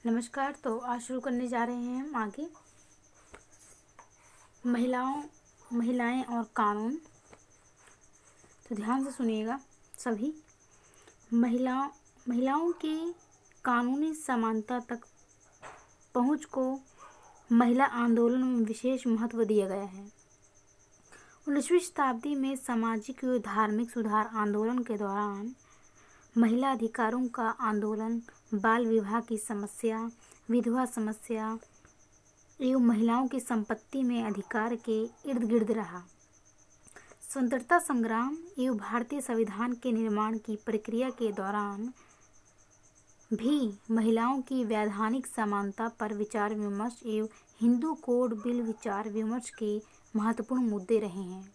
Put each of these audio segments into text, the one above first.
नमस्कार। तो आज शुरू करने जा रहे हैं हम आगे महिलाएं और कानून। तो ध्यान से सुनिएगा सभी। महिलाओं की कानूनी समानता तक पहुंच को महिला आंदोलन में विशेष महत्व दिया गया है। 19वीं शताब्दी में सामाजिक व धार्मिक सुधार आंदोलन के दौरान महिला अधिकारों का आंदोलन बाल विवाह की समस्या, विधवा समस्या एवं महिलाओं की संपत्ति में अधिकार के इर्द गिर्द रहा। स्वतंत्रता संग्राम एवं भारतीय संविधान के निर्माण की प्रक्रिया के दौरान भी महिलाओं की वैधानिक समानता पर विचार विमर्श एवं हिंदू कोड बिल विचार विमर्श के महत्वपूर्ण मुद्दे रहे हैं।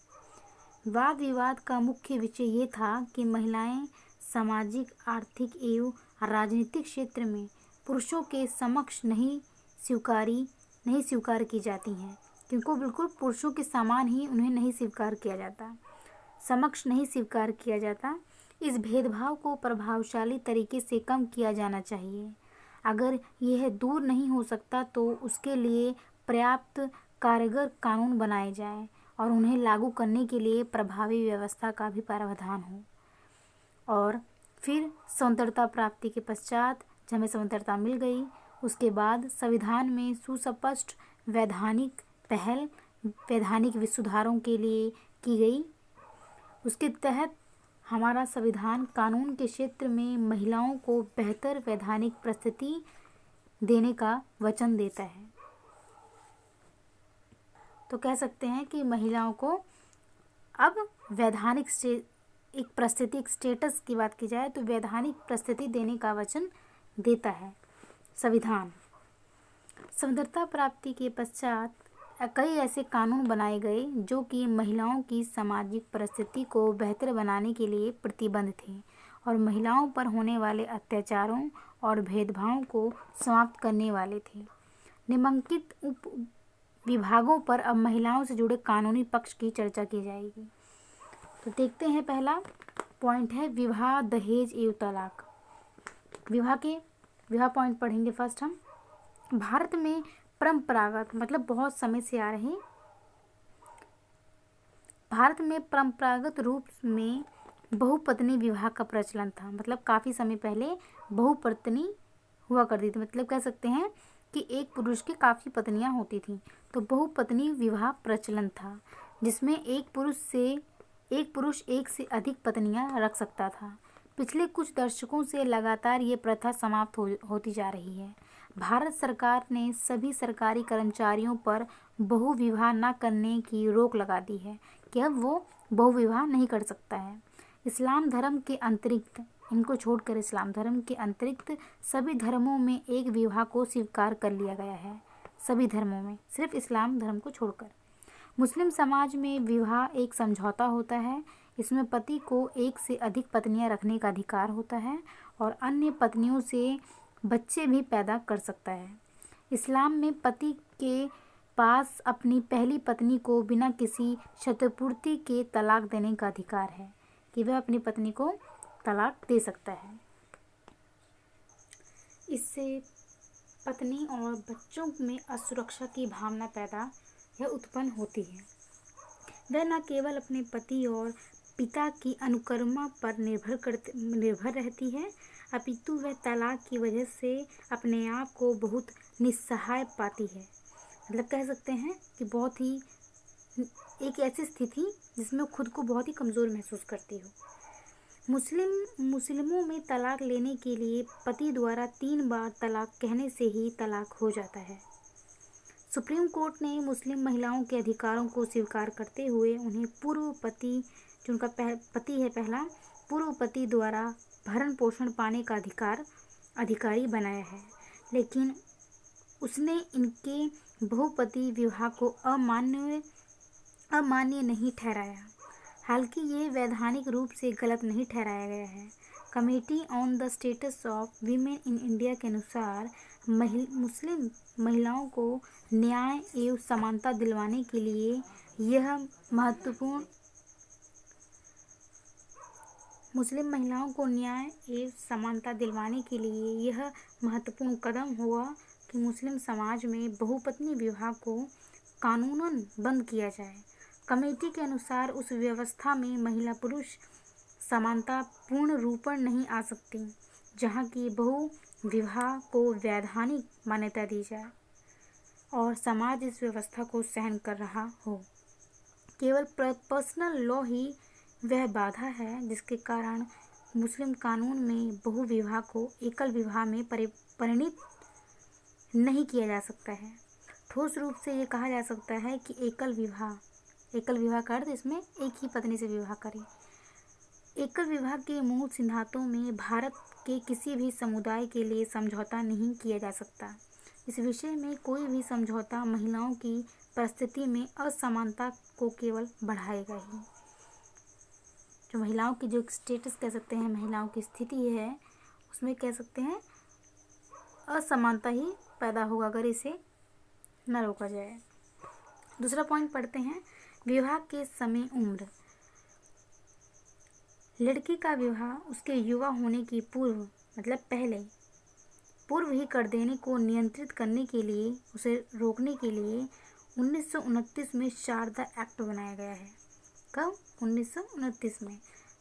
वाद विवाद का मुख्य विषय ये था कि महिलाएं सामाजिक, आर्थिक एवं राजनीतिक क्षेत्र में पुरुषों के समक्ष नहीं स्वीकार की जाती हैं, क्योंकि बिल्कुल पुरुषों के समान ही उन्हें नहीं स्वीकार किया जाता, समक्ष नहीं स्वीकार किया जाता। इस भेदभाव को प्रभावशाली तरीके से कम किया जाना चाहिए। अगर यह दूर नहीं हो सकता तो उसके लिए पर्याप्त कारगर कानून बनाए जाएं और उन्हें लागू करने के लिए प्रभावी व्यवस्था का भी प्रावधान हो। और फिर स्वतंत्रता प्राप्ति के पश्चात जब हमें स्वतंत्रता मिल गई, उसके बाद संविधान में सुस्पष्ट वैधानिक सुधारों के लिए की गई। उसके तहत हमारा संविधान कानून के क्षेत्र में महिलाओं को बेहतर वैधानिक परिस्थिति देने का वचन देता है। तो कह सकते हैं कि महिलाओं को अब वैधानिक एक परिस्थिति, एक स्टेटस की बात की जाए तो वैधानिक परिस्थिति देने का वचन देता है संविधान। स्वतंत्रता प्राप्ति के पश्चात कई ऐसे कानून बनाए गए जो कि महिलाओं की सामाजिक परिस्थिति को बेहतर बनाने के लिए प्रतिबद्ध थे और महिलाओं पर होने वाले अत्याचारों और भेदभावों को समाप्त करने वाले थे। निम्नलिखित उप विभागों पर अब महिलाओं से जुड़े कानूनी पक्ष की चर्चा की जाएगी। तो देखते हैं, पहला पॉइंट है विवाह, दहेज एवं तलाक। विवाह पॉइंट पढ़ेंगे फर्स्ट हम। भारत में परंपरागत मतलब बहुत समय से आ रहे भारत में परंपरागत रूप में बहुपत्नी विवाह का प्रचलन था। मतलब काफ़ी समय पहले बहुपत्नी हुआ करती थी। मतलब कह सकते हैं कि एक पुरुष की काफ़ी पत्नियां होती थीं, तो बहुपत्नी विवाह प्रचलन था, जिसमें एक पुरुष एक से अधिक पत्नियां रख सकता था। पिछले कुछ दशकों से लगातार ये प्रथा समाप्त होती जा रही है। भारत सरकार ने सभी सरकारी कर्मचारियों पर बहुविवाह न करने की रोक लगा दी है कि अब वो बहुविवाह नहीं कर सकता है। इस्लाम धर्म के अंतरिक्त, इनको छोड़कर इस्लाम धर्म के अंतरिक्त सभी धर्मों में एक विवाह को स्वीकार कर लिया गया है। सभी धर्मों में, सिर्फ इस्लाम धर्म को छोड़कर। मुस्लिम समाज में विवाह एक समझौता होता है। इसमें पति को एक से अधिक पत्नियां रखने का अधिकार होता है और अन्य पत्नियों से बच्चे भी पैदा कर सकता है। इस्लाम में पति के पास अपनी पहली पत्नी को बिना किसी क्षतिपूर्ति के तलाक देने का अधिकार है कि वह अपनी पत्नी को तलाक दे सकता है। इससे पत्नी और बच्चों में असुरक्षा की भावना उत्पन्न होती है। वह न केवल अपने पति और पिता की अनुकर्मा पर निर्भर रहती है, अपितु वह तलाक की वजह से अपने आप को बहुत निस्सहाय पाती है। मतलब कह सकते हैं कि बहुत ही एक ऐसी स्थिति जिसमें खुद को बहुत ही कमज़ोर महसूस करती हो। मुस्लिमों में तलाक लेने के लिए पति द्वारा 3 बार तलाक कहने से ही तलाक हो जाता है। सुप्रीम कोर्ट ने मुस्लिम महिलाओं के अधिकारों को स्वीकार करते हुए उन्हें पूर्व पति, जो उनका पति है पहला, पूर्व पति द्वारा भरण पोषण पाने का अधिकारी बनाया है, लेकिन उसने इनके बहुपति विवाह को अमान्य नहीं ठहराया। हालांकि ये वैधानिक रूप से गलत नहीं ठहराया गया है। Committee on the status of women in India के अनुसार मुस्लिम महिलाओं को न्याय एवं समानता दिलवाने के लिए यह मुस्लिम महिलाओं को न्याय एवं समानता दिलवाने के लिए यह महत्वपूर्ण कदम हुआ कि मुस्लिम समाज में बहुपत्नी विवाह को कानूनन बंद किया जाए। कमेटी के अनुसार उस व्यवस्था में महिला पुरुष समानता पूर्ण रूप नहीं आ सकती जहाँ की बहु विवाह को वैधानिक मान्यता दी जाए और समाज इस व्यवस्था को सहन कर रहा हो। केवल पर्सनल लॉ ही वह बाधा है जिसके कारण मुस्लिम कानून में बहु विवाह को एकल विवाह में परिणित नहीं किया जा सकता है। ठोस रूप से ये कहा जा सकता है कि एकल विवाह का अर्थ इसमें एक ही पत्नी से विवाह करें। एकल विवाह के मूल सिद्धांतों में भारत के किसी भी समुदाय के लिए समझौता नहीं किया जा सकता। इस विषय में कोई भी समझौता महिलाओं की परिस्थिति में असमानता को केवल बढ़ाएगा ही। जो महिलाओं की जो स्टेटस कह सकते हैं, महिलाओं की स्थिति है, उसमें कह सकते हैं असमानता ही पैदा होगा अगर इसे न रोका जाए। दूसरा पॉइंट पढ़ते हैं, विवाह के समय उम्र। लड़की का विवाह उसके युवा होने की पूर्व ही कर देने को नियंत्रित करने के लिए, उसे रोकने के लिए 1929 में शारदा एक्ट बनाया गया है। कब? 1929 में,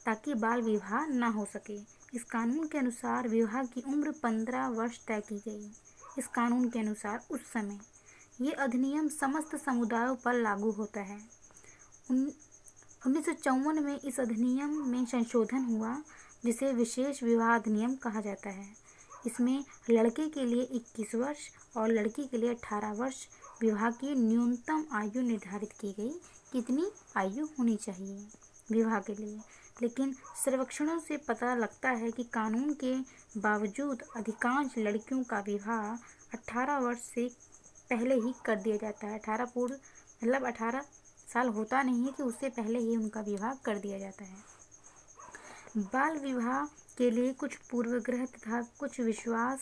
ताकि बाल विवाह ना हो सके। इस कानून के अनुसार विवाह की उम्र 15 वर्ष तय की गई। इस कानून के अनुसार उस समय ये अधिनियम समस्त समुदायों पर लागू होता है। 1954 में इस अधिनियम में संशोधन हुआ जिसे विशेष विवाह अधिनियम कहा जाता है। इसमें लड़के के लिए 21 वर्ष और लड़की के लिए 18 वर्ष विवाह की न्यूनतम आयु निर्धारित की गई। कितनी आयु होनी चाहिए विवाह के लिए? लेकिन सर्वेक्षणों से पता लगता है कि कानून के बावजूद अधिकांश लड़कियों का विवाह 18 वर्ष से पहले ही कर दिया जाता है। 18 साल होता नहीं है कि उससे पहले ही उनका विवाह कर दिया जाता है। बाल विवाह के लिए कुछ पूर्वग्रह तथा कुछ विश्वास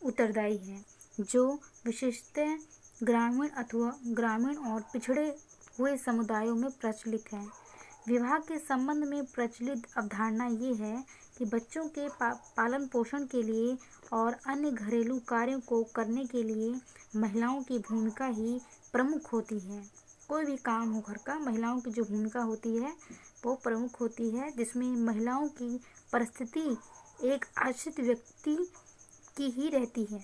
उत्तरदायी हैं, जो विशेषतः ग्रामीण और पिछड़े हुए समुदायों में प्रचलित हैं। विवाह के संबंध में प्रचलित अवधारणा ये है कि बच्चों के पालन पोषण के लिए और अन्य घरेलू कार्यों को करने के लिए महिलाओं की भूमिका ही प्रमुख होती है। कोई भी काम हो घर का, महिलाओं की जो भूमिका होती है वो प्रमुख होती है, जिसमें महिलाओं की परिस्थिति एक आश्रित व्यक्ति की ही रहती है।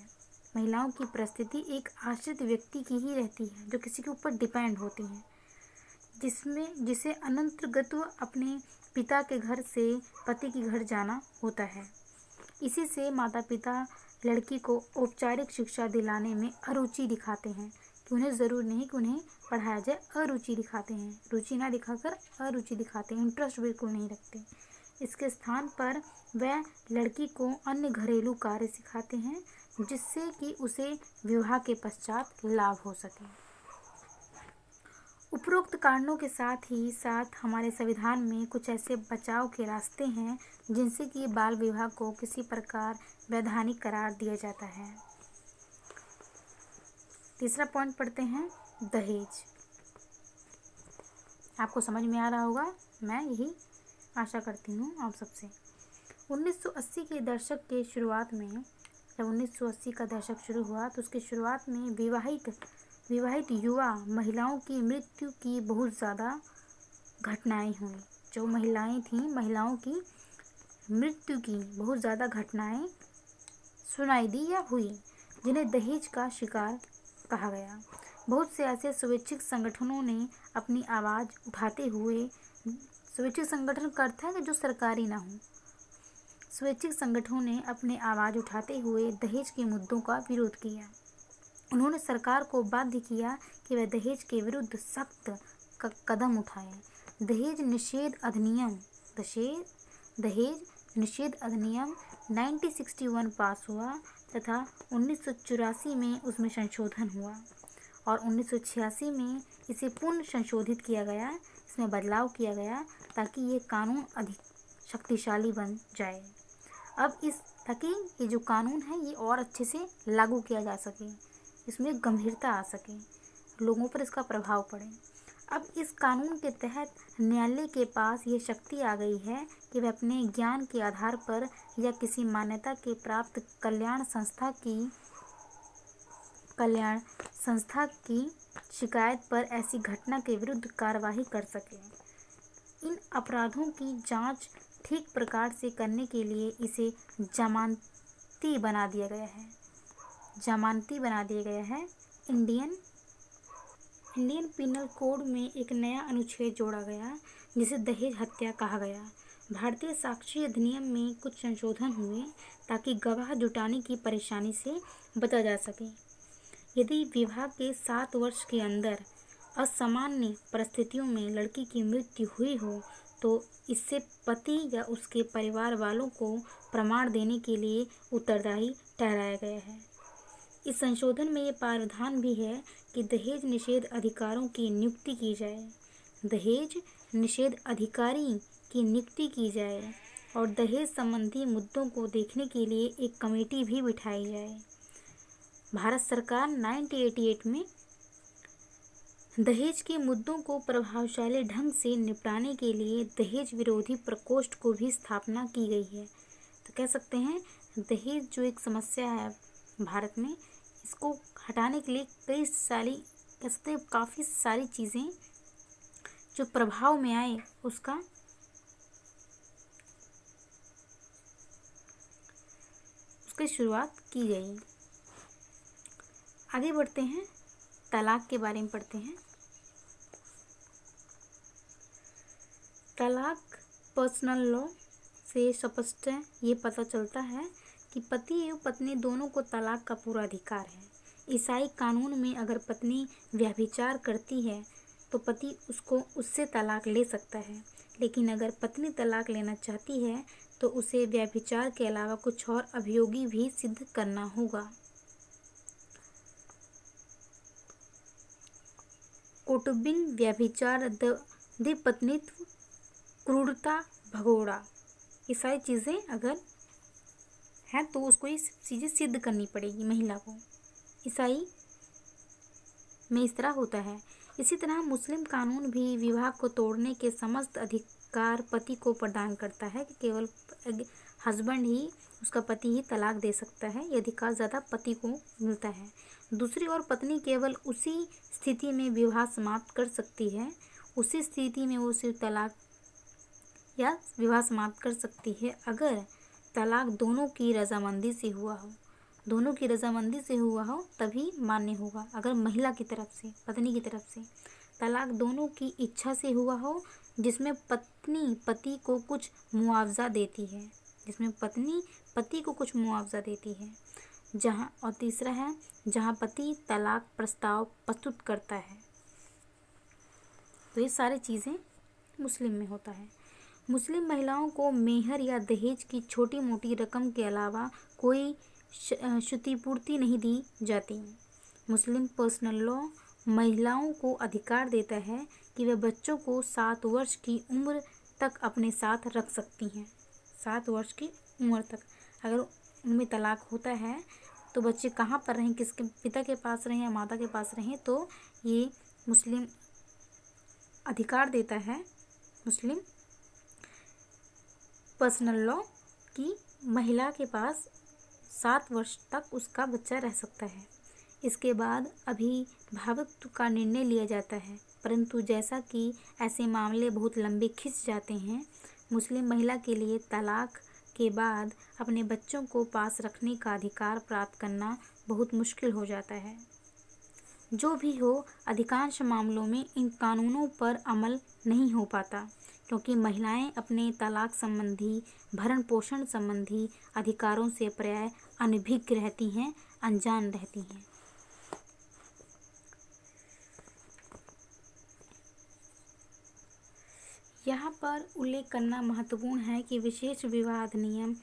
महिलाओं की परिस्थिति एक आश्रित व्यक्ति की ही रहती है, जो किसी के ऊपर डिपेंड होती है, जिसे अनंतरगत्व अपने पिता के घर से पति के घर जाना होता है। इसी से माता पिता लड़की को औपचारिक शिक्षा दिलाने में अरुचि दिखाते हैं कि उन्हें ज़रूर नहीं कि उन्हें पढ़ाया जाए, अरुचि दिखाते हैं। रुचि ना दिखाकर अरुचि दिखाते हैं, इंटरेस्ट बिल्कुल नहीं रखते। इसके स्थान पर वह लड़की को अन्य घरेलू कार्य सिखाते हैं जिससे कि उसे विवाह के पश्चात लाभ हो सके। उपरोक्त कारणों के साथ ही साथ हमारे संविधान में कुछ ऐसे बचाव के रास्ते हैं जिनसे कि बाल विवाह को किसी प्रकार वैधानिक करार दिया जाता है। तीसरा पॉइंट पढ़ते हैं, दहेज। आपको समझ में आ रहा होगा, मैं यही आशा करती हूँ आप सबसे। 1980 के दशक के शुरुआत में, जब 1980 का दशक शुरू हुआ तो उसकी शुरुआत में विवाहित युवा महिलाओं की मृत्यु की बहुत ज़्यादा घटनाएं हुई। जो महिलाएं थीं, महिलाओं की मृत्यु की बहुत ज़्यादा घटनाएं सुनाई दी या हुई, जिन्हें दहेज का शिकार कहा गया। बहुत से ऐसे स्वैच्छिक संगठनों ने अपनी आवाज़ उठाते हुए, स्वैच्छिक संगठन का अर्थ है कि जो सरकारी ना हो, स्वैच्छिक संगठनों ने अपनी आवाज़ उठाते हुए दहेज के मुद्दों का विरोध किया। उन्होंने सरकार को बाध्य किया कि वह दहेज के विरुद्ध सख्त कदम उठाए। दहेज निषेध अधिनियम 1961 पास हुआ तथा 1984 में उसमें संशोधन हुआ और 1986 में इसे पुनः संशोधित किया गया। इसमें बदलाव किया गया ताकि ये कानून अधिक शक्तिशाली बन जाए। ताकि ये जो कानून है ये और अच्छे से लागू किया जा सके, इसमें गंभीरता आ सके, लोगों पर इसका प्रभाव पड़े। अब इस कानून के तहत न्यायालय के पास ये शक्ति आ गई है कि वह अपने ज्ञान के आधार पर या किसी मान्यता के प्राप्त कल्याण संस्था की शिकायत पर ऐसी घटना के विरुद्ध कार्यवाही कर सके। इन अपराधों की जांच ठीक प्रकार से करने के लिए इसे जमानती बना दिया गया है। इंडियन पिनल कोड में एक नया अनुच्छेद जोड़ा गया जिसे दहेज हत्या कहा गया। भारतीय साक्ष्य अधिनियम में कुछ संशोधन हुए ताकि गवाह जुटाने की परेशानी से बचा जा सके। यदि विवाह के 7 वर्ष के अंदर असामान्य परिस्थितियों में लड़की की मृत्यु हुई हो तो इससे पति या उसके परिवार वालों को प्रमाण देने के लिए उत्तरदायी ठहराया गया है। इस संशोधन में ये प्रावधान भी है कि दहेज निषेध अधिकारों की नियुक्ति की जाए। दहेज निषेध अधिकारी की नियुक्ति की जाए और दहेज संबंधी मुद्दों को देखने के लिए एक कमेटी भी बिठाई जाए। भारत सरकार 1988 में दहेज के मुद्दों को प्रभावशाली ढंग से निपटाने के लिए दहेज विरोधी प्रकोष्ठ को भी स्थापना की गई है। तो कह सकते हैं दहेज जो एक समस्या है भारत में, इसको हटाने के लिए काफ़ी सारी चीज़ें जो प्रभाव में आए उसकी शुरुआत की गई। आगे बढ़ते हैं, तलाक के बारे में पढ़ते हैं। तलाक पर्सनल लॉ से स्पष्ट ये पता चलता है कि पति एवं पत्नी दोनों को तलाक का पूरा अधिकार है। ईसाई कानून में अगर पत्नी व्यभिचार करती है तो पति उससे तलाक ले सकता है, लेकिन अगर पत्नी तलाक लेना चाहती है तो उसे व्यभिचार के अलावा कुछ और अभियोगी भी सिद्ध करना होगा। कौटुंबिक व्यभिचार, द्विपत्नीत्व, क्रूरता, भगोड़ा, ये सारी चीज़ें अगर हैं तो उसको ये चीज़ें सिद्ध करनी पड़ेगी महिला को। ईसाई में इस तरह होता है। इसी तरह मुस्लिम कानून भी विवाह को तोड़ने के समस्त अधिकार पति को प्रदान करता है कि केवल हस्बैंड ही, उसका पति ही तलाक दे सकता है। ये अधिकार ज़्यादा पति को मिलता है। दूसरी ओर पत्नी केवल उसी स्थिति में विवाह समाप्त कर सकती है, उसी स्थिति में वो सिर्फ तलाक या विवाह समाप्त कर सकती है अगर तलाक दोनों की रजामंदी से हुआ हो, तभी मान्य होगा। अगर महिला की तरफ से, पत्नी की तरफ से तलाक दोनों की इच्छा से हुआ हो, जिसमें पत्नी पति को कुछ मुआवजा देती है, और तीसरा है जहां पति तलाक प्रस्ताव प्रस्तुत करता है। तो ये सारी चीज़ें मुस्लिम में होता है। मुस्लिम महिलाओं को मेहर या दहेज की छोटी मोटी रकम के अलावा कोई क्षतिपूर्ति नहीं दी जाती। मुस्लिम पर्सनल लॉ महिलाओं को अधिकार देता है कि वे बच्चों को 7 वर्ष की उम्र तक अपने साथ रख सकती हैं। 7 वर्ष की उम्र तक अगर उनमें तलाक होता है तो बच्चे कहाँ पर रहें, किसके पिता के पास रहें या माता के पास रहें, तो ये मुस्लिम अधिकार देता है मुस्लिम पर्सनल लॉ की महिला के पास 7 वर्ष तक उसका बच्चा रह सकता है। इसके बाद अभिभावकत्व का निर्णय लिया जाता है, परंतु जैसा कि ऐसे मामले बहुत लंबे खिंच जाते हैं, मुस्लिम महिला के लिए तलाक के बाद अपने बच्चों को पास रखने का अधिकार प्राप्त करना बहुत मुश्किल हो जाता है। जो भी हो, अधिकांश मामलों में इन कानूनों पर अमल नहीं हो पाता क्योंकि महिलाएं अपने तलाक संबंधी, भरण पोषण संबंधी अधिकारों से प्रायः अनभिज्ञ रहती हैं, अनजान रहती हैं। यहाँ पर उल्लेख करना महत्वपूर्ण है कि विशेष विवाह अधिनियम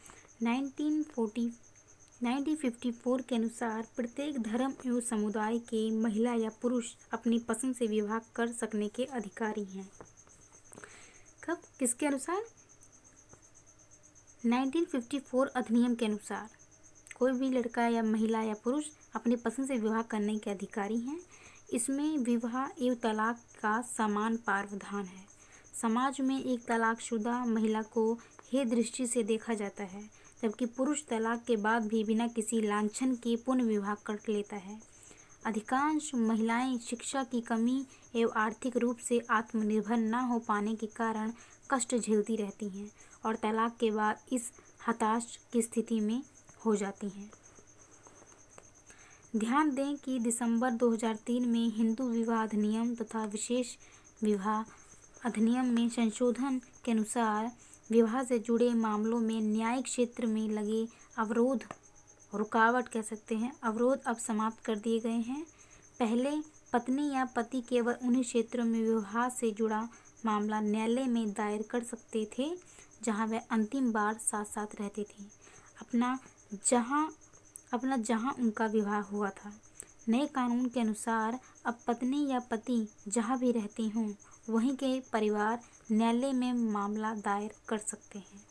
1954 के अनुसार प्रत्येक धर्म एवं समुदाय के महिला या पुरुष अपनी पसंद से विवाह कर सकने के अधिकारी हैं। कब, किसके अनुसार? 1954 अधिनियम के अनुसार कोई भी लड़का या महिला या पुरुष अपनी पसंद से विवाह करने के अधिकारी हैं। इसमें विवाह एवं तलाक का समान प्रावधान है। समाज में एक तलाकशुदा महिला को हे दृष्टि से देखा जाता है, जबकि पुरुष तलाक के बाद भी बिना किसी लांछन के पुनः विवाह कर लेता है। अधिकांश महिलाएं शिक्षा की कमी एवं आर्थिक रूप से आत्मनिर्भर न हो पाने के कारण कष्ट झेलती रहती हैं और तलाक के बाद इस हताश की स्थिति में हो जाती हैं। ध्यान दें कि दिसंबर 2003 में हिंदू विवाह अधिनियम तथा विशेष विवाह अधिनियम में संशोधन के अनुसार विवाह से जुड़े मामलों में न्यायिक क्षेत्र में लगे रुकावट कह सकते हैं, अवरोध अब समाप्त कर दिए गए हैं। पहले पत्नी या पति केवल उन्हीं क्षेत्रों में विवाह से जुड़ा मामला न्यायालय में दायर कर सकते थे जहां वह अंतिम बार साथ साथ रहते थे, जहां उनका विवाह हुआ था। नए कानून के अनुसार अब पत्नी या पति जहां भी रहते हों वहीं के परिवार न्यायालय में मामला दायर कर सकते हैं।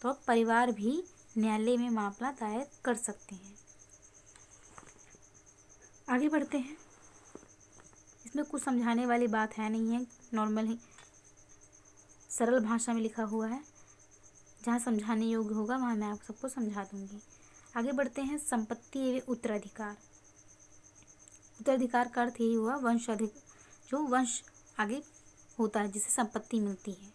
तो परिवार भी न्यायालय में मामला दायर कर सकते हैं। आगे बढ़ते हैं। इसमें कुछ समझाने वाली बात है नहीं है, नॉर्मल ही सरल भाषा में लिखा हुआ है। जहाँ समझाने योग्य होगा वहाँ मैं आप सबको समझा दूंगी। आगे बढ़ते हैं। संपत्ति एवं उत्तराधिकार। उत्तराधिकार का अर्थ यही हुआ जो वंश आगे होता है जिसे संपत्ति मिलती है।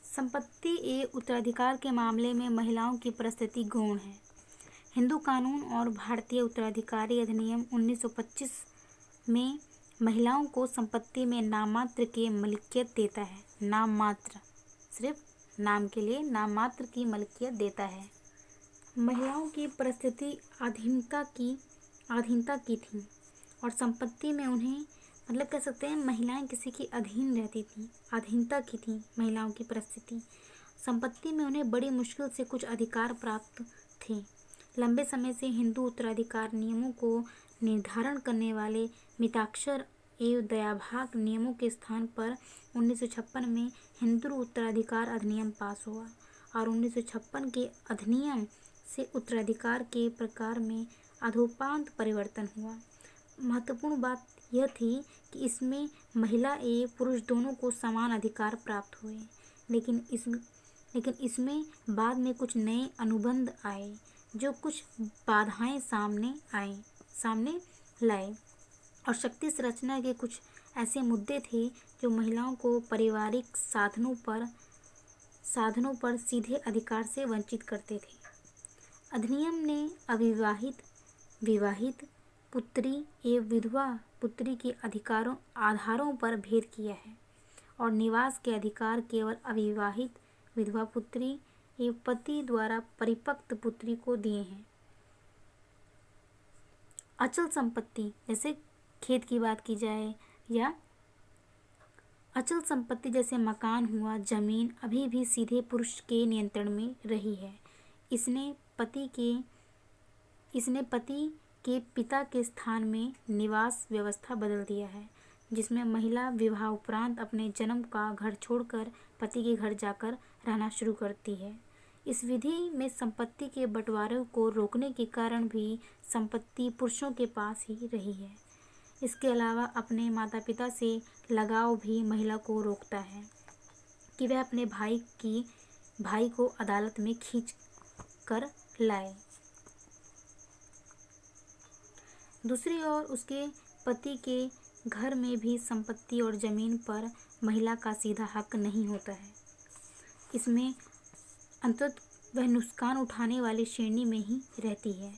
संपत्ति एवं उत्तराधिकार के मामले में महिलाओं की परिस्थिति गौण है। हिंदू कानून और भारतीय उत्तराधिकारी अधिनियम 1925 में महिलाओं को संपत्ति में नाममात्र की मलिकियत देता है। नाममात्र, सिर्फ नाम के लिए नाममात्र की मलिकियत देता है। महिलाओं की परिस्थिति अधीनता की थी और संपत्ति में उन्हें कह सकते हैं महिलाएं किसी की अधीन रहती थी, अधीनता की थी महिलाओं की परिस्थिति। संपत्ति में उन्हें बड़ी मुश्किल से कुछ अधिकार प्राप्त थे। लंबे समय से हिंदू उत्तराधिकार नियमों को निर्धारण करने वाले मिताक्षर एवं दयाभाग नियमों के स्थान पर 1956 में हिंदू उत्तराधिकार अधिनियम पास हुआ और 1956 के अधिनियम से उत्तराधिकार के प्रकार में अधोपांत परिवर्तन हुआ। महत्वपूर्ण बात यह थी कि इसमें महिला एवं पुरुष दोनों को समान अधिकार प्राप्त हुए, लेकिन इसमें बाद में कुछ नए अनुबंध आए जो कुछ बाधाएं सामने लाए और शक्ति संरचना के कुछ ऐसे मुद्दे थे जो महिलाओं को पारिवारिक साधनों पर सीधे अधिकार से वंचित करते थे। अधिनियम ने अविवाहित, विवाहित पुत्री एवं विधवा पुत्री के आधारों पर भेद किया है और निवास के अधिकार केवल अविवाहित, विधवा पुत्री एवं पति द्वारा परिपक्व पुत्री को दिए हैं। अचल संपत्ति, जैसे खेत की बात की जाए या अचल संपत्ति जैसे मकान हुआ, जमीन अभी भी सीधे पुरुष के नियंत्रण में रही है। इसने पति के पिता के स्थान में निवास व्यवस्था बदल दिया है, जिसमें महिला विवाह उपरांत अपने जन्म का घर छोड़कर पति के घर जाकर रहना शुरू करती है। इस विधि में संपत्ति के बंटवारे को रोकने के कारण भी संपत्ति पुरुषों के पास ही रही है। इसके अलावा अपने माता पिता से लगाव भी महिला को रोकता है कि वह अपने भाई को अदालत में खींच कर लाए। दूसरी ओर उसके पति के घर में भी संपत्ति और जमीन पर महिला का सीधा हक नहीं होता है। इसमें अंततः वह नुकसान उठाने वाली श्रेणी में ही रहती है।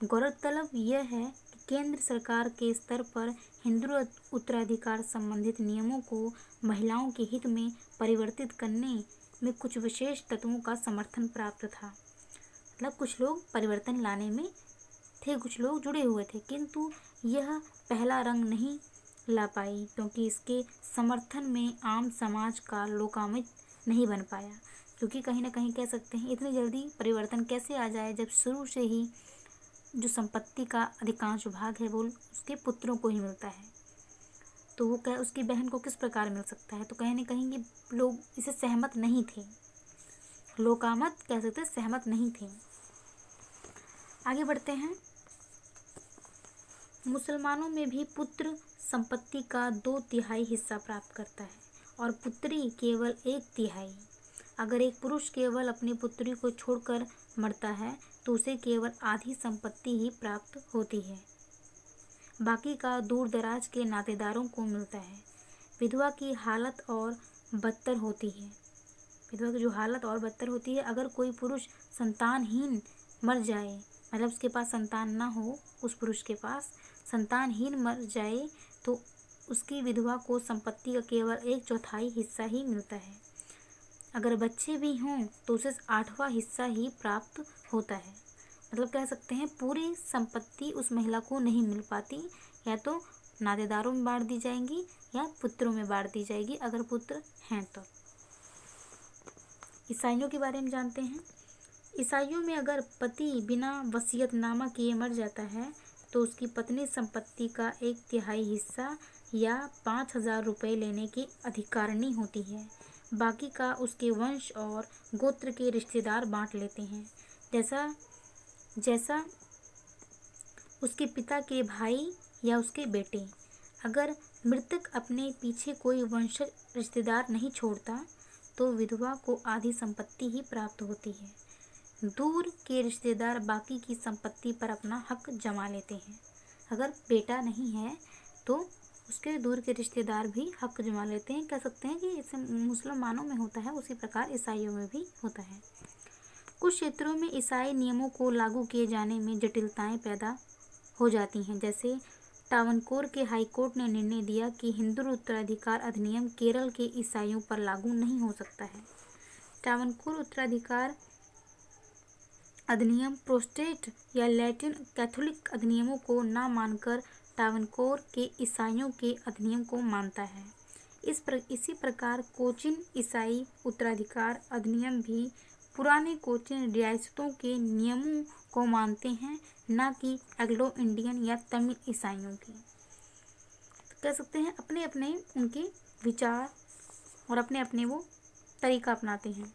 गौरतलब यह है कि केंद्र सरकार के स्तर पर हिंदू उत्तराधिकार संबंधित नियमों को महिलाओं के हित में परिवर्तित करने में कुछ विशेष तत्वों का समर्थन प्राप्त था। कुछ लोग परिवर्तन लाने में थे, कुछ लोग जुड़े हुए थे, किंतु यह पहला रंग नहीं ला पाई क्योंकि इसके समर्थन में आम समाज का लोकामित नहीं बन पाया। क्योंकि कहीं ना कहीं कह सकते हैं इतनी जल्दी परिवर्तन कैसे आ जाए जब शुरू से ही जो संपत्ति का अधिकांश भाग है वो उसके पुत्रों को ही मिलता है, तो वो उसकी बहन को किस प्रकार मिल सकता है। तो कहीं ना कहीं ये लोग इसे सहमत नहीं थे, लोकामत कह सकते सहमत नहीं थे। आगे बढ़ते हैं। मुसलमानों में भी पुत्र संपत्ति का 2/3 हिस्सा प्राप्त करता है और पुत्री केवल 1/3। अगर एक पुरुष केवल अपनी पुत्री को छोड़कर मरता है तो उसे केवल आधी संपत्ति ही प्राप्त होती है, बाकी का दूर दराज के नातेदारों को मिलता है। विधवा की हालत और बदतर होती है। विधवा की जो हालत और बदतर होती है, अगर कोई पुरुष संतानहीन मर जाए, मतलब उसके पास संतान ना हो, उस पुरुष के पास संतानहीन मर जाए तो उसकी विधवा को संपत्ति का केवल 1/4 हिस्सा ही मिलता है। अगर बच्चे भी हों तो उसे 8वां हिस्सा ही प्राप्त होता है। मतलब कह सकते हैं पूरी संपत्ति उस महिला को नहीं मिल पाती, या तो नातेदारों में बांट दी जाएंगी या पुत्रों में बांट दी जाएगी अगर पुत्र हैं तो। ईसाइयों के बारे में जानते हैं। ईसाइयों में अगर पति बिना वसीयतनामा किए मर जाता है तो उसकी पत्नी संपत्ति का 1/3 हिस्सा या 5,000 रुपये लेने की अधिकारिणी होती है। बाकी का उसके वंश और गोत्र के रिश्तेदार बांट लेते हैं, जैसा उसके पिता के भाई या उसके बेटे। अगर मृतक अपने पीछे कोई वंशज रिश्तेदार नहीं छोड़ता तो विधवा को आधी संपत्ति ही प्राप्त होती है। दूर के रिश्तेदार बाकी की संपत्ति पर अपना हक जमा लेते हैं। अगर बेटा नहीं है तो उसके दूर के रिश्तेदार भी हक जमा लेते हैं। कह सकते हैं कि इसे मुसलमानों में होता है उसी प्रकार ईसाइयों में भी होता है। कुछ क्षेत्रों में ईसाई नियमों को लागू किए जाने में जटिलताएं पैदा हो जाती हैं। जैसे ट्रावनकोर के हाईकोर्ट ने निर्णय दिया कि हिंदू उत्तराधिकार अधिनियम केरल के ईसाइयों पर लागू नहीं हो सकता है। ट्रावनकोर उत्तराधिकार अधिनियम प्रोटेस्टेंट या लैटिन कैथोलिक अधिनियमों को न मानकर ट्रावनकोर के ईसाइयों के अधिनियम को मानता है। इसी प्रकार कोचिन ईसाई उत्तराधिकार अधिनियम भी पुराने कोचिन रियासतों के नियमों को मानते हैं, न कि एंग्लो इंडियन या तमिल ईसाइयों के। कह सकते हैं अपने अपने उनके विचार और अपने अपने वो तरीका अपनाते हैं।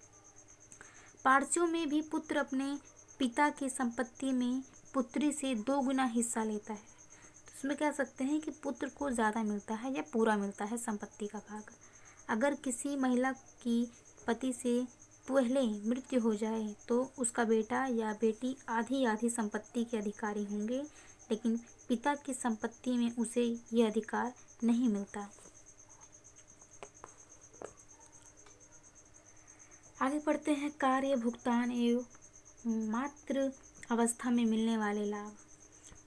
पारसियों में भी पुत्र अपने पिता की संपत्ति में पुत्री से 2 गुना हिस्सा लेता है। तो इसमें कह सकते हैं कि पुत्र को ज़्यादा मिलता है या पूरा मिलता है संपत्ति का भाग। अगर किसी महिला की पति से पहले मृत्यु हो जाए तो उसका बेटा या बेटी आधी आधी संपत्ति के अधिकारी होंगे, लेकिन पिता की संपत्ति में उसे यह अधिकार नहीं मिलता। आगे पढ़ते हैं कार्य, भुगतान एवं मातृ अवस्था में मिलने वाले लाभ।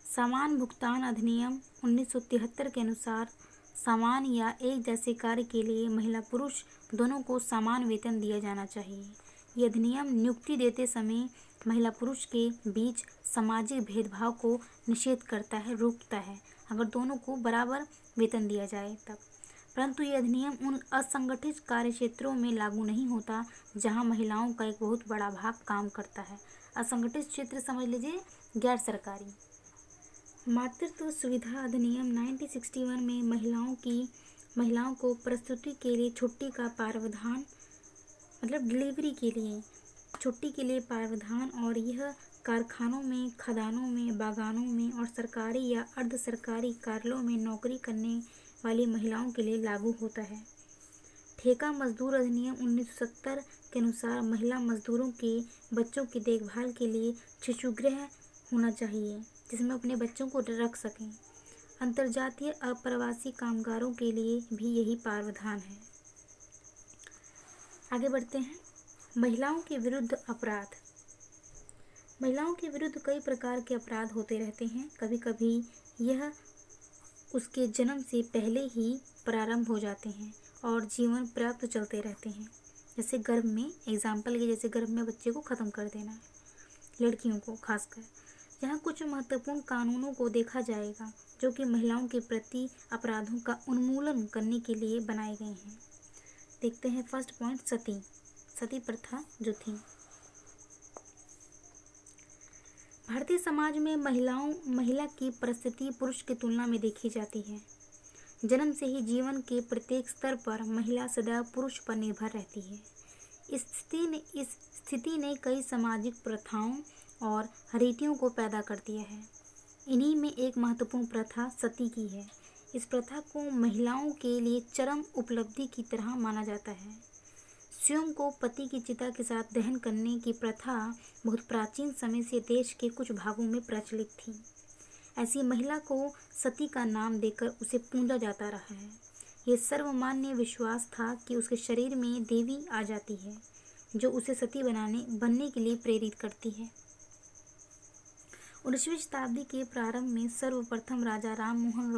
समान भुगतान अधिनियम 1973 के अनुसार समान या एक जैसे कार्य के लिए महिला पुरुष दोनों को समान वेतन दिया जाना चाहिए। यह अधिनियम नियुक्ति देते समय महिला पुरुष के बीच सामाजिक भेदभाव को निषेध करता है, रोकता है, अगर दोनों को बराबर वेतन दिया जाए तब। परंतु यह अधिनियम उन असंगठित कार्य क्षेत्रों में लागू नहीं होता जहां महिलाओं का एक बहुत बड़ा भाग काम करता है। असंगठित क्षेत्र समझ लीजिए गैर सरकारी। मातृत्व सुविधा अधिनियम 1961 में महिलाओं को प्रसूति के लिए छुट्टी का प्रावधान, मतलब डिलीवरी के लिए छुट्टी के लिए प्रावधान, और यह कारखानों में, खदानों में, बागानों में और सरकारी या अर्ध सरकारी कार्यालयों में नौकरी करने वाली महिलाओं के लिए लागू होता है। ठेका मजदूर अधिनियम 1970 के अनुसार महिला मजदूरों के बच्चों की देखभाल के लिए शिशुगृह होना चाहिए जिसमें अपने बच्चों को रख सकें। अंतर्जातीय अप्रवासी कामगारों के लिए भी यही प्रावधान है। आगे बढ़ते हैं। महिलाओं के विरुद्ध अपराध। महिलाओं के विरुद्ध कई प्रकार के अपराध होते रहते हैं। कभी कभी यह उसके जन्म से पहले ही प्रारंभ हो जाते हैं और जीवन पर्याप्त चलते रहते हैं। जैसे गर्भ में, एग्जाम्पल के जैसे गर्भ में बच्चे को ख़त्म कर देना है, लड़कियों को खासकर। यहाँ कुछ महत्वपूर्ण कानूनों को देखा जाएगा जो कि महिलाओं के प्रति अपराधों का उन्मूलन करने के लिए बनाए गए हैं। देखते हैं फर्स्ट पॉइंट, सती प्रथा जो थी। भारतीय समाज में महिला की परिस्थिति पुरुष की तुलना में देखी जाती है। जन्म से ही जीवन के प्रत्येक स्तर पर महिला सदैव पुरुष पर निर्भर रहती है। इस स्थिति ने कई सामाजिक प्रथाओं और रीतियों को पैदा कर दिया है। इन्हीं में एक महत्वपूर्ण प्रथा सती की है। इस प्रथा को महिलाओं के लिए चरम उपलब्धि की तरह माना जाता है। स्वयं को पति की चिता के साथ दहन करने की प्रथा बहुत प्राचीन समय से देश के कुछ भागों में प्रचलित थी। ऐसी महिला को सती का नाम देकर उसे पूजा जाता रहा है। यह सर्वमान्य विश्वास था कि उसके शरीर में देवी आ जाती है, जो उसे सती बनने के लिए प्रेरित करती है। 19वीं शताब्दी के प्रारंभ में सर्वप्रथम राजा राम मोहन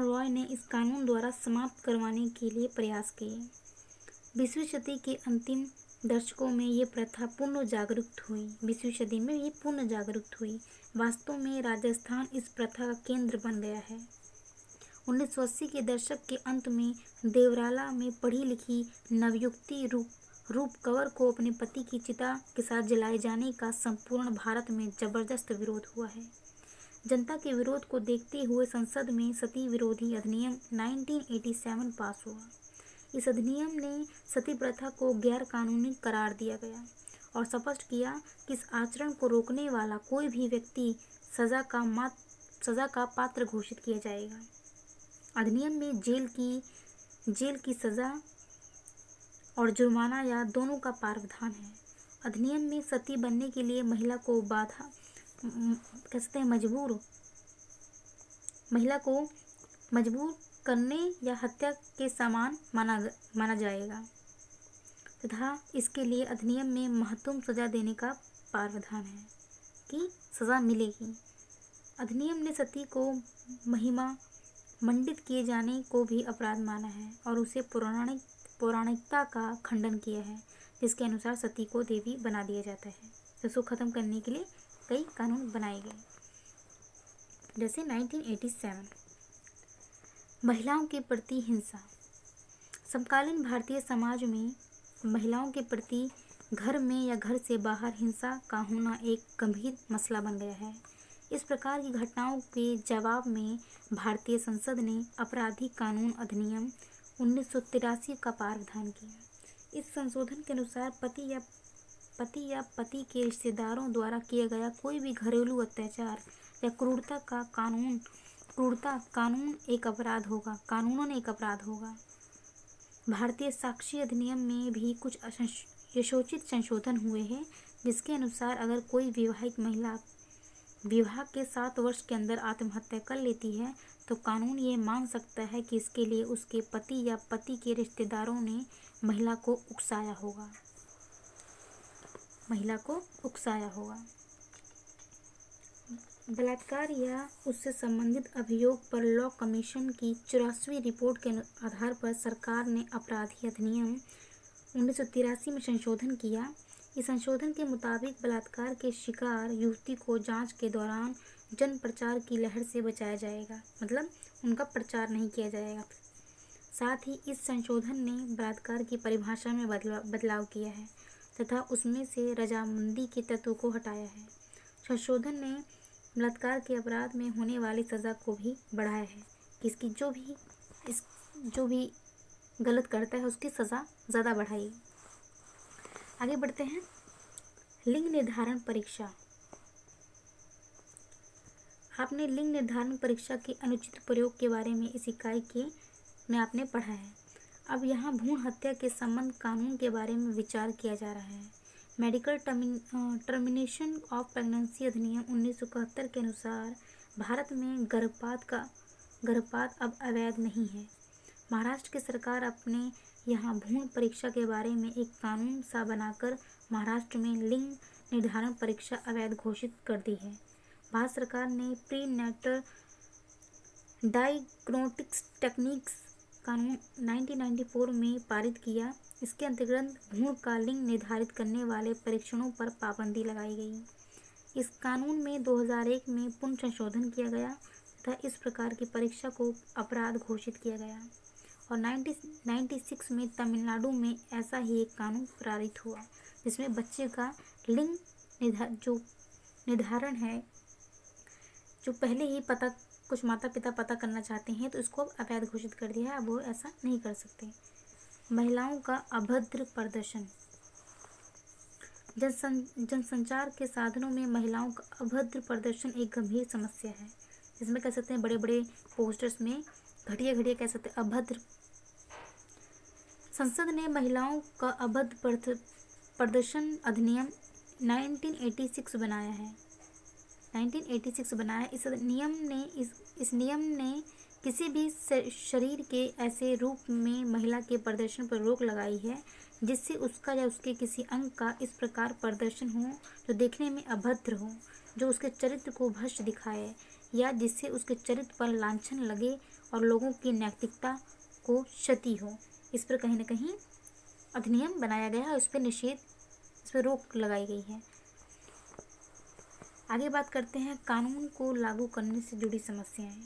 रॉय ने इस कानून द्वारा समाप्त करवाने के लिए प्रयास किए। 20वीं सदी के अंतिम दशकों में ये प्रथा पूर्ण जागरूक हुई। 20वीं सदी में ये पूर्ण जागरूक हुई। वास्तव में राजस्थान इस प्रथा का केंद्र बन गया है। 1980 के दशक के अंत में देवराला में पढ़ी लिखी नवयुवती रूप कंवर को अपने पति की चिता के साथ जलाए जाने का संपूर्ण भारत में जबरदस्त विरोध हुआ है। जनता के विरोध को देखते हुए संसद में सती विरोधी अधिनियम 1987 पास हुआ। इस अधिनियम ने सती प्रथा को गैर कानूनी करार दिया गया और स्पष्ट किया कि इस आचरण को रोकने वाला कोई भी व्यक्ति सजा का पात्र घोषित किया जाएगा। अधिनियम में जेल की सजा और जुर्माना या दोनों का प्रावधान है। अधिनियम में सती बनने के लिए महिला को मजबूर करने या हत्या के समान माना जाएगा तथा इसके लिए अधिनियम में महत्तम सजा देने का प्रावधान है कि सजा मिलेगी। अधिनियम ने सती को महिमा मंडित किए जाने को भी अपराध माना है और उसे पौराणिकता का खंडन किया है, जिसके अनुसार सती को देवी बना दिया जाता है। तो इसको खत्म करने के लिए कई कानून बनाए गए, जैसे 1987 महिलाओं के प्रति हिंसा। समकालीन भारतीय समाज में महिलाओं के प्रति घर में या घर से बाहर हिंसा का होना एक गंभीर मसला बन गया है। इस प्रकार की घटनाओं के जवाब में भारतीय संसद ने आपराधिक कानून अधिनियम 1983 का प्रावधान किया। इस संशोधन के अनुसार पति या पति के रिश्तेदारों द्वारा किया गया कोई भी घरेलू अत्याचार या क्रूरता कानूनन एक अपराध होगा। भारतीय साक्ष्य अधिनियम में भी कुछ यथोचित संशोधन हुए हैं, जिसके अनुसार अगर कोई विवाहित महिला विवाह के 7 वर्ष के अंदर आत्महत्या कर लेती है तो कानून ये मान सकता है कि इसके लिए उसके पति या पति के रिश्तेदारों ने महिला को उकसाया होगा। बलात्कार या उससे संबंधित अभियोग पर लॉ कमीशन की 84वीं रिपोर्ट के आधार पर सरकार ने अपराधी अधिनियम 1983 में संशोधन किया। इस संशोधन के मुताबिक बलात्कार के शिकार युवती को जांच के दौरान जन प्रचार की लहर से बचाया जाएगा, मतलब उनका प्रचार नहीं किया जाएगा। साथ ही इस संशोधन ने बलात्कार की परिभाषा में बदलाव किया है तथा उसमें से रजामंदी के तत्व को हटाया है। संशोधन ने बलात्कार के अपराध में होने वाली सज़ा को भी बढ़ाया है कि इसकी जो भी गलत करता है उसकी सज़ा ज़्यादा बढ़ाई। आगे बढ़ते हैं। लिंग निर्धारण परीक्षा। आपने लिंग निर्धारण परीक्षा के अनुचित प्रयोग के बारे में इस इकाई में आपने पढ़ा है। अब यहाँ भ्रूण हत्या के संबंध कानून के बारे में विचार किया जा रहा है। मेडिकल टर्मिनेशन ऑफ प्रेगनेंसी अधिनियम 1971 के अनुसार भारत में गर्भपात अब अवैध नहीं है। महाराष्ट्र की सरकार अपने यहाँ भ्रूण परीक्षा के बारे में एक कानून सा बनाकर महाराष्ट्र में लिंग निर्धारण परीक्षा अवैध घोषित कर दी है। भारत सरकार ने प्री नेटल डायग्नोस्टिक्स टेक्निक्स कानून 1994 में पारित किया। इसके अंतर्गत भ्रूण का लिंग निर्धारित करने वाले परीक्षणों पर पाबंदी लगाई गई। इस कानून में 2001 में पुनः संशोधन किया गया तथा इस प्रकार की परीक्षा को अपराध घोषित किया गया और 1996 में तमिलनाडु में ऐसा ही एक कानून पारित हुआ, जिसमें बच्चे का लिंग निर्धारण है, जो पहले ही कुछ माता पिता पता करना चाहते हैं तो इसको अवैध घोषित कर दिया है। अब वो ऐसा नहीं कर सकते। महिलाओं का अभद्र प्रदर्शन। जनसंचार के साधनों में महिलाओं का अभद्र प्रदर्शन एक गंभीर समस्या है, जिसमें कह सकते हैं बड़े बड़े पोस्टर्स में घटिया घटिया कह सकते हैं अभद्र। संसद ने महिलाओं का अभद्र प्रदर्शन अधिनियम 1986 बनाया है। 1986 बनाया। इस नियम ने किसी भी शरीर के ऐसे रूप में महिला के प्रदर्शन पर रोक लगाई है जिससे उसका या उसके किसी अंग का इस प्रकार प्रदर्शन हो जो देखने में अभद्र हो, जो उसके चरित्र को भ्रष्ट दिखाए या जिससे उसके चरित्र पर लांछन लगे और लोगों की नैतिकता को क्षति हो। इस पर कहीं न कहीं अधिनियम बनाया गया है और इस पर रोक लगाई गई है। आगे बात करते हैं कानून को लागू करने से जुड़ी समस्याएं।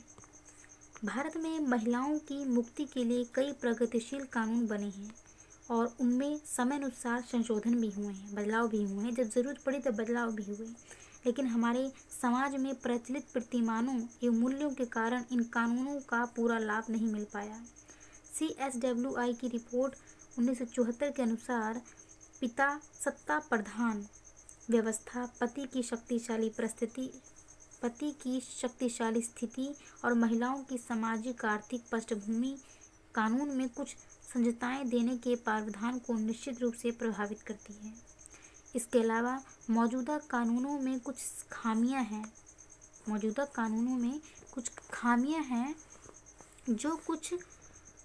भारत में महिलाओं की मुक्ति के लिए कई प्रगतिशील कानून बने हैं और उनमें समय अनुसार संशोधन भी हुए हैं, बदलाव भी हुए हैं। जब ज़रूरत पड़ी तब बदलाव भी हुए, लेकिन हमारे समाज में प्रचलित प्रतिमानों एवं मूल्यों के कारण इन कानूनों का पूरा लाभ नहीं मिल पाया। CSWI की रिपोर्ट 1974 के अनुसार पिता सत्ता प्रधान व्यवस्था, पति की शक्तिशाली स्थिति और महिलाओं की सामाजिक आर्थिक पृष्ठभूमि कानून में कुछ संहिताएं देने के प्रावधान को निश्चित रूप से प्रभावित करती है। इसके अलावा मौजूदा कानूनों में कुछ खामियां हैं जो कुछ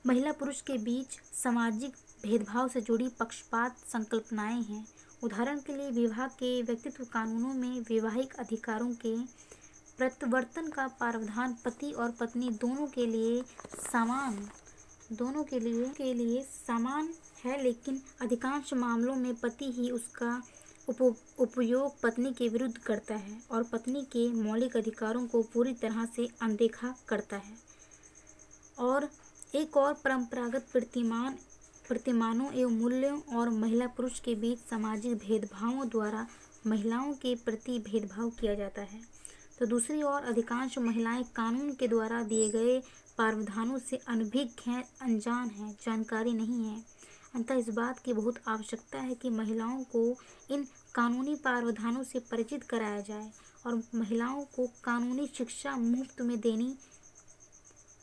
महिला पुरुष के बीच सामाजिक भेदभाव से जुड़ी पक्षपात संकल्पनाएं हैं। उदाहरण के लिए विवाह के व्यक्तित्व कानूनों में वैवाहिक अधिकारों के प्रत्यावर्तन का प्रावधान पति और पत्नी दोनों के लिए समान है, लेकिन अधिकांश मामलों में पति ही उसका उपयोग पत्नी के विरुद्ध करता है और पत्नी के मौलिक अधिकारों को पूरी तरह से अनदेखा करता है। और एक और परंपरागत प्रतिमानों एवं मूल्यों और महिला पुरुष के बीच सामाजिक भेदभावों द्वारा महिलाओं के प्रति भेदभाव किया जाता है। तो दूसरी ओर अधिकांश महिलाएं कानून के द्वारा दिए गए प्रावधानों से अनभिज्ञ हैं, अनजान हैं, जानकारी नहीं है। अतः इस बात की बहुत आवश्यकता है कि महिलाओं को इन कानूनी प्रावधानों से परिचित कराया जाए और महिलाओं को कानूनी शिक्षा मुफ्त में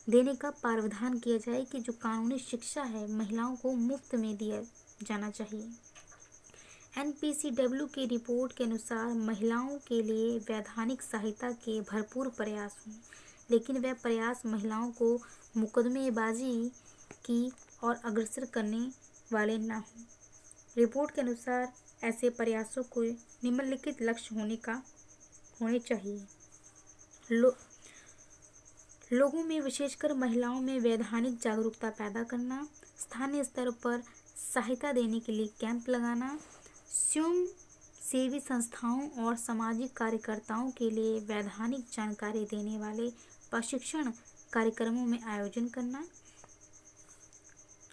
देने का प्रावधान किया जाए कि जो कानूनी शिक्षा है महिलाओं को मुफ्त में दिया जाना चाहिए। NPCW की रिपोर्ट के अनुसार महिलाओं के लिए वैधानिक सहायता के भरपूर प्रयास हों, लेकिन वह प्रयास महिलाओं को मुकदमेबाजी की ओर अग्रसर करने वाले न हों। रिपोर्ट के अनुसार ऐसे प्रयासों को निम्नलिखित लक्ष्य होने चाहिए। लोगों में विशेषकर महिलाओं में वैधानिक जागरूकता पैदा करना, स्थानीय स्तर पर सहायता देने के लिए कैंप लगाना, स्वयंसेवी संस्थाओं और सामाजिक कार्यकर्ताओं के लिए वैधानिक जानकारी देने वाले प्रशिक्षण कार्यक्रमों में आयोजन करना,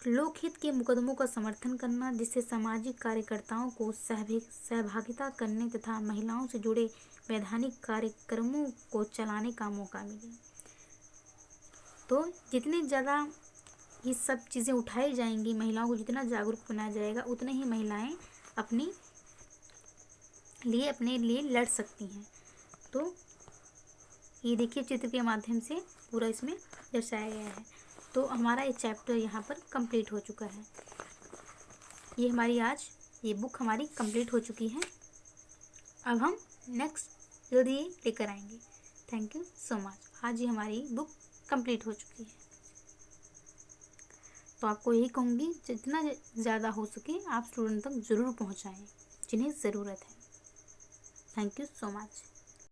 लोकहित के मुकदमों का समर्थन करना जिससे सामाजिक कार्यकर्ताओं को सहभागिता करने तथा महिलाओं से जुड़े वैधानिक कार्यक्रमों को चलाने का मौका मिले। तो जितने ज़्यादा ये सब चीज़ें उठाई जाएंगी, महिलाओं को जितना जागरूक बनाया जाएगा उतने ही महिलाएं अपने लिए लड़ सकती हैं। तो ये देखिए चित्र के माध्यम से पूरा इसमें दर्शाया गया है। तो हमारा ये चैप्टर यहाँ पर कंप्लीट हो चुका है। ये बुक हमारी कंप्लीट हो चुकी है। अब हम नेक्स्ट जल्दी लेकर आएंगे। Thank you so much. आज ही हमारी बुक कंप्लीट हो चुकी है। तो आपको यही कहूँगी जितना ज़्यादा हो सके आप स्टूडेंट तक ज़रूर पहुँचाएँ जिन्हें ज़रूरत है। Thank you so much.